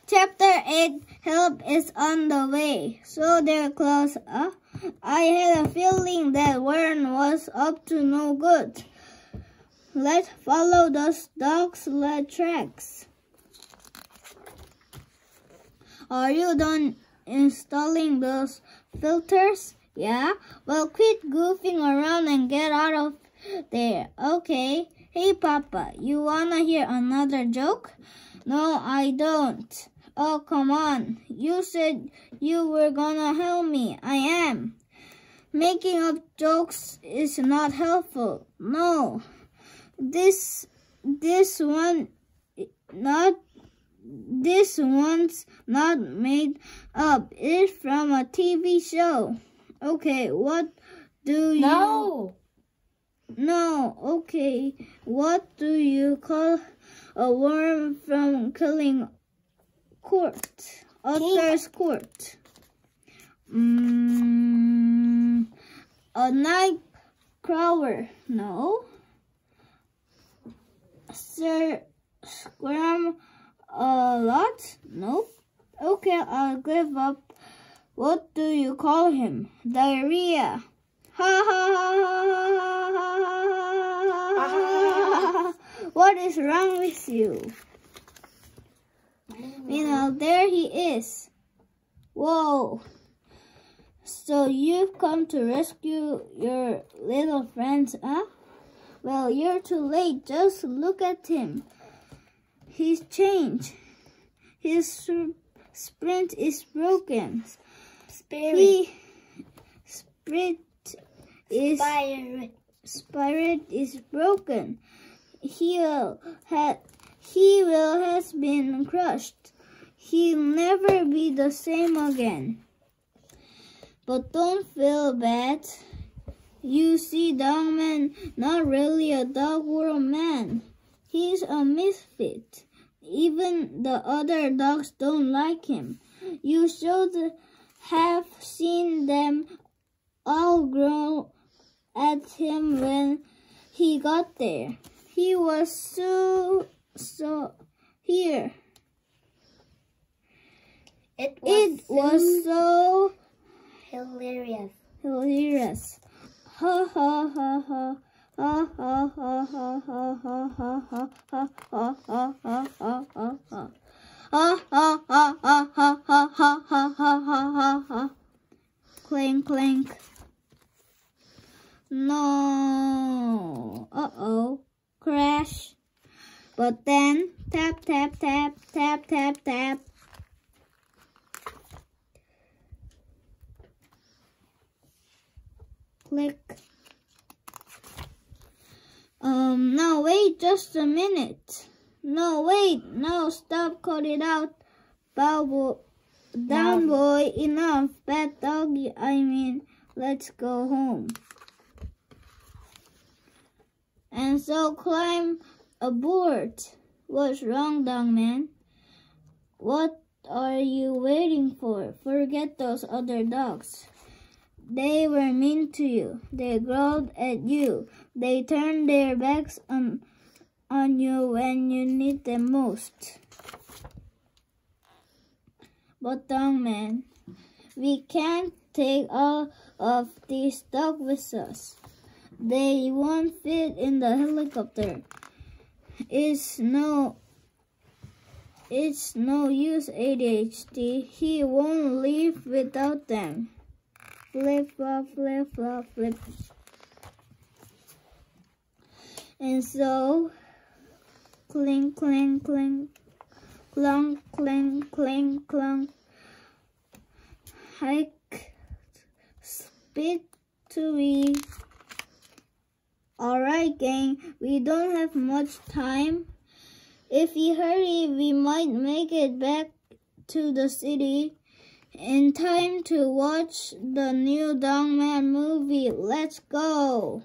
Chapter 8, Help is on the way. So they're close. I had a feeling that Warren was up to no good. Let's follow those dog sled tracks. Are you done installing those filters? Yeah? Well, quit goofing around and get out of there. Okay. Hey, Papa, you wanna hear another joke? No, I don't. Oh, come on. You said you were gonna help me. I am. Making up jokes is not helpful. No. This one's not made up. It's from a TV show. Okay, what do you... No, okay. What do you call a worm from killing Arthur's court? A night crawler. No. Sir Scram a lot? Nope. Okay, I'll give up. What do you call him? Diarrhea. Ha ha ha ha ha ha. What is wrong with you? There he is. Whoa. So you've come to rescue your little friends, huh? Well, you're too late. Just look at him. He's changed. His sprint is broken. Spirit is broken. He will has been crushed. He'll never be the same again. But don't feel bad. You see, Dogman, not really a dog world man. He's a misfit. Even the other dogs don't like him. You should have seen them all grow at him when he got there. He was so here. It was so hilarious. Ha ha ha ha. Ha ha ha ha ha ha ha ha ha ha ha ha ha ha ha. Ha ha ha ha ha ha ha ha ha ha ha. Clink clink. No. Uh-oh. Crash. But then tap tap tap tap tap tap. Click. No, wait just a minute. No, wait. No, stop. Cut it out. Down, boy. Enough. Bad doggy. Let's go home. And so climb aboard. What's wrong, Dogman? What are you waiting for? Forget those other dogs. They were mean to you. They growled at you. They turned their backs on you when you need them most. But Dogman, we can't take all of these dogs with us. They won't fit in the helicopter. It's no use, ADHD. He won't leave without them. Flip, flop, flip, flop, flip. And so, clink, clink, clink, clunk, clink, clink, clunk. Hike, speed to we. Alright, gang, we don't have much time. If we hurry, we might make it back to the city in time to watch the new Dogman movie. Let's go!